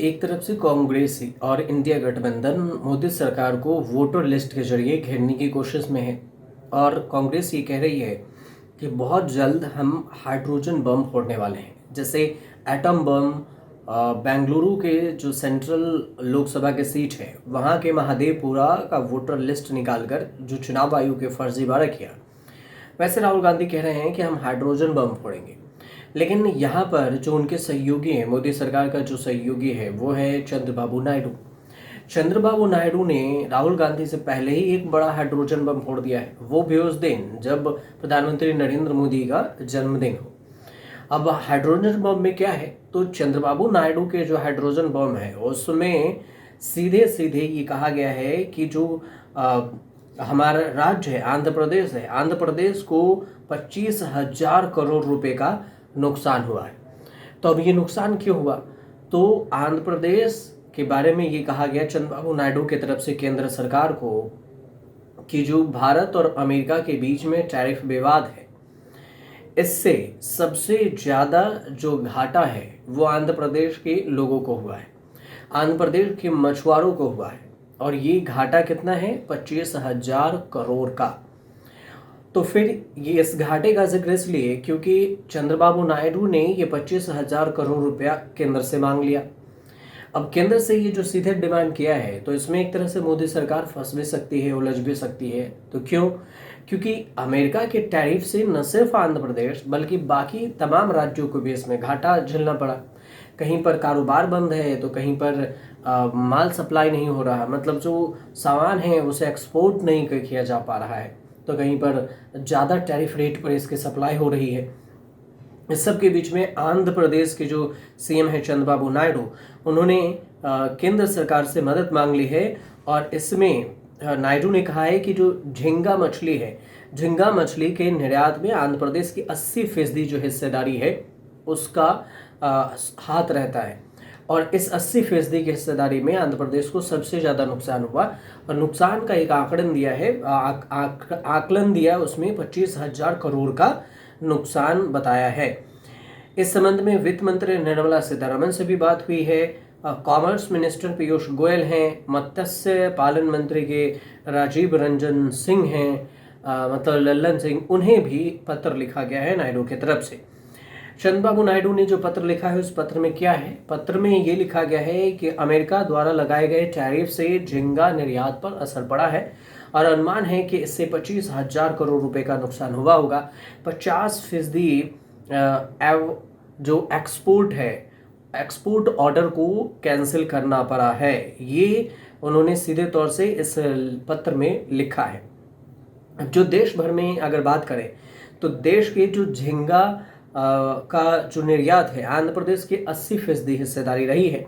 एक तरफ से कांग्रेस और इंडिया गठबंधन मोदी सरकार को वोटर लिस्ट के जरिए घेरने की कोशिश में है और कांग्रेस ये कह रही है कि बहुत जल्द हम हाइड्रोजन बम फोड़ने वाले हैं, जैसे एटम बम। बेंगलुरु के जो सेंट्रल लोकसभा के सीट है वहाँ के महादेवपुरा का वोटर लिस्ट निकालकर जो चुनाव आयोग के फर्जीवाड़ा किया, वैसे राहुल गांधी कह रहे हैं कि हम हाइड्रोजन बम फोड़ेंगे। लेकिन यहाँ पर जो उनके सहयोगी हैं, मोदी सरकार का जो सहयोगी है वो है चंद्रबाबू नायडू। चंद्रबाबू नायडू ने राहुल गांधी से पहले ही एक बड़ा हाइड्रोजन बम फोड़ दिया है, वो भी उस दिन जब प्रधानमंत्री नरेंद्र मोदी का जन्मदिन हो। अब हाइड्रोजन बम में क्या है, तो चंद्रबाबू नायडू के जो हाइड्रोजन बम है उसमें सीधे सीधे ये कहा गया है कि जो हमारा राज्य है आंध्र प्रदेश को 25,000 करोड़ रुपए का नुकसान हुआ है। तो अब ये नुकसान क्यों हुआ, तो आंध्र प्रदेश के बारे में ये कहा गया चंद्रबाबू नायडू की तरफ से केंद्र सरकार को कि जो भारत और अमेरिका के बीच में टैरिफ विवाद है, इससे सबसे ज़्यादा जो घाटा है वो आंध्र प्रदेश के लोगों को हुआ है, आंध्र प्रदेश के मछुआरों को हुआ है। और ये घाटा कितना है, 25,000 करोड़ का। तो फिर ये इस घाटे का जिक्र इसलिए क्योंकि चंद्रबाबू नायडू ने ये 25,000 करोड़ रुपया केंद्र से मांग लिया। अब केंद्र से ये जो सीधे डिमांड किया है, तो इसमें एक तरह से मोदी सरकार फंस भी सकती है, उलझ भी सकती है। तो क्यों, क्योंकि अमेरिका के टैरिफ से न सिर्फ आंध्र प्रदेश बल्कि बाकी तमाम राज्यों को भी इसमें घाटा झेलना पड़ा। कहीं पर कारोबार बंद है तो कहीं पर माल सप्लाई नहीं हो रहा, मतलब जो सामान है उसे एक्सपोर्ट नहीं किया जा पा रहा है, तो कहीं पर ज़्यादा टैरिफ रेट पर इसकी सप्लाई हो रही है। इस सब के बीच में आंध्र प्रदेश के जो सीएम है चंद्रबाबू नायडू, उन्होंने केंद्र सरकार से मदद मांग ली है। और इसमें नायडू ने कहा है कि जो झींगा मछली है, झींगा मछली के निर्यात में आंध्र प्रदेश की 80% जो हिस्सेदारी है उसका हाथ रहता है। और इस 80% की हिस्सेदारी में आंध्र प्रदेश को सबसे ज़्यादा नुकसान हुआ। और नुकसान का एक आंकड़न दिया है, आकलन दिया, उसमें 25,000 करोड़ का नुकसान बताया है। इस संबंध में वित्त मंत्री निर्मला सीतारमण से भी बात हुई है, कॉमर्स मिनिस्टर पीयूष गोयल हैं, मत्स्य पालन मंत्री के राजीव रंजन सिंह हैं, मतलब लल्लन सिंह, उन्हें भी पत्र लिखा गया है नायडू की तरफ से। चंद्रबाबू नायडू ने जो पत्र लिखा है उस पत्र में क्या है, पत्र में ये लिखा गया है कि अमेरिका द्वारा लगाए गए टैरिफ से झींगा निर्यात पर असर पड़ा है और अनुमान है कि इससे 25,000 करोड़ रुपए का नुकसान हुआ होगा। 50% जो एक्सपोर्ट है, एक्सपोर्ट ऑर्डर को कैंसिल करना पड़ा है, ये उन्होंने सीधे तौर से इस पत्र में लिखा है। जो देश भर में अगर बात करें तो देश के जो झींगा का जो निर्यात है, आंध्र प्रदेश की 80% हिस्सेदारी रही है।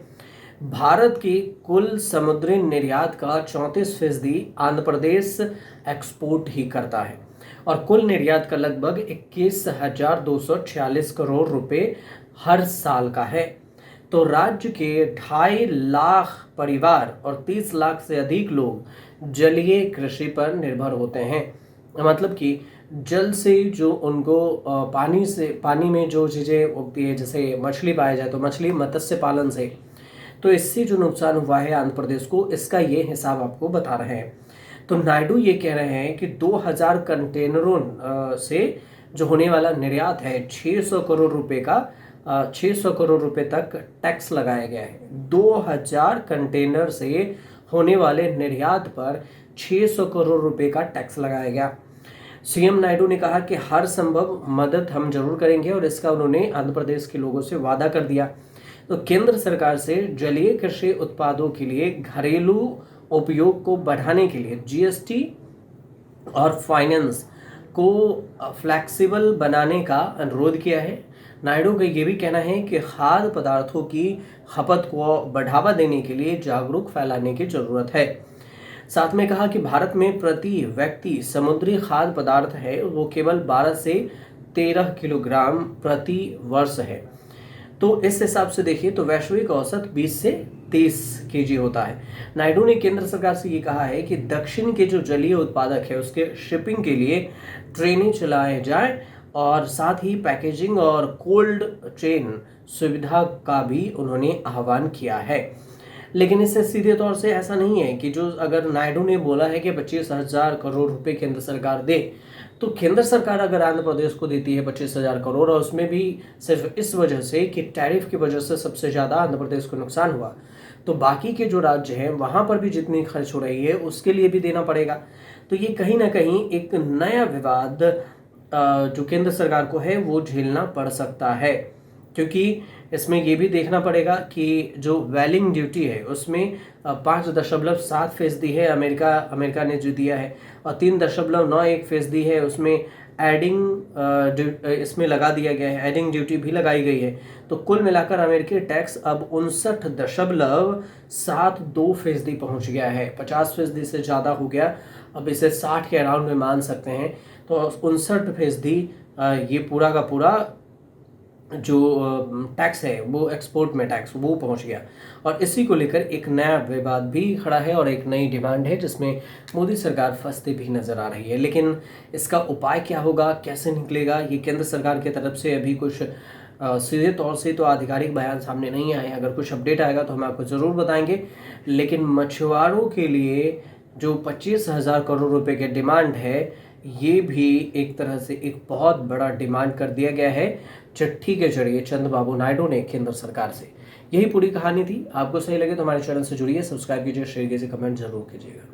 भारत की कुल समुद्री निर्यात का 34% आंध्र प्रदेश एक्सपोर्ट ही करता है और कुल निर्यात का लगभग 21,246 करोड़ रुपए हर साल का है। तो राज्य के 2.5 लाख परिवार और 30 लाख से अधिक लोग जलीय कृषि पर निर्भर होते हैं, मतलब कि जल से जो उनको पानी में जो चीज़ें उगती है, जैसे मछली पाया जाए तो मछली, मत्स्य पालन से, तो इससे जो नुकसान हुआ है आंध्र प्रदेश को, इसका ये हिसाब आपको बता रहे हैं। तो नायडू ये कह रहे हैं कि 2000 कंटेनरों से जो होने वाला निर्यात है 600 करोड़ रुपए का 600 करोड़ रुपए तक टैक्स लगाया गया है। 2000 कंटेनर से होने वाले निर्यात पर 600 करोड़ रुपए का टैक्स लगाया गया। सीएम नायडू ने कहा कि हर संभव मदद हम जरूर करेंगे और इसका उन्होंने आंध्र प्रदेश के लोगों से वादा कर दिया। तो केंद्र सरकार से जलीय कृषि उत्पादों के लिए घरेलू उपयोग को बढ़ाने के लिए जीएसटी और फाइनेंस को फ्लेक्सिबल बनाने का अनुरोध किया है। नायडू का ये भी कहना है कि खाद्य पदार्थों की खपत को बढ़ावा देने के लिए जागरूक फैलाने की जरूरत है। साथ में कहा कि भारत में प्रति व्यक्ति समुद्री खाद्य पदार्थ है वो केवल 12 से 13 किलोग्राम प्रति वर्ष है। तो इस हिसाब से देखिए तो वैश्विक औसत 20 से 30 केजी होता है। नायडू ने केंद्र सरकार से ये कहा है कि दक्षिण के जो जलीय उत्पादक है उसके शिपिंग के लिए ट्रेनें चलाए जाएं और साथ ही पैकेजिंग और कोल्ड चेन सुविधा का भी उन्होंने आह्वान किया है। लेकिन इससे सीधे तौर से ऐसा नहीं है कि जो अगर नायडू ने बोला है कि 25,000 करोड़ रुपए केंद्र सरकार दे, तो केंद्र सरकार अगर आंध्र प्रदेश को देती है 25,000 करोड़, और उसमें भी सिर्फ इस वजह से कि टैरिफ की वजह से सबसे ज़्यादा आंध्र प्रदेश को नुकसान हुआ, तो बाकी के जो राज्य हैं वहाँ पर भी जितनी खर्च हो रही है उसके लिए भी देना पड़ेगा। तो ये कहीं ना कहीं एक नया विवाद जो केंद्र सरकार को है वो झेलना पड़ सकता है, क्योंकि इसमें ये भी देखना पड़ेगा कि जो वेलिंग ड्यूटी है उसमें 5.7% है अमेरिका ने जो दिया है, और 3.91% है उसमें एडिंग इसमें लगा दिया गया है, एडिंग ड्यूटी भी लगाई गई है। तो कुल मिलाकर अमेरिकी टैक्स अब 59.72% पहुंच गया है, 50% से ज़्यादा हो गया। अब इसे 60 के अराउंड में मान सकते हैं। तो 59% ये पूरा का पूरा जो टैक्स है वो एक्सपोर्ट में टैक्स वो पहुंच गया, और इसी को लेकर एक नया विवाद भी खड़ा है और एक नई डिमांड है जिसमें मोदी सरकार फंसती भी नजर आ रही है। लेकिन इसका उपाय क्या होगा, कैसे निकलेगा, ये केंद्र सरकार की तरफ से अभी कुछ सीधे तौर से तो आधिकारिक बयान सामने नहीं आए। अगर कुछ अपडेट आएगा तो हम आपको ज़रूर बताएंगे। लेकिन मछुआरों के लिए जो 25,000 करोड़ रुपए के डिमांड है, ये भी एक तरह से एक बहुत बड़ा डिमांड कर दिया गया है चिट्ठी के जरिए चंद्रबाबू नायडू ने केंद्र सरकार से। यही पूरी कहानी थी। आपको सही लगे तो हमारे चैनल से जुड़िए, सब्सक्राइब कीजिए, शेयर कीजिए, कमेंट जरूर कीजिएगा।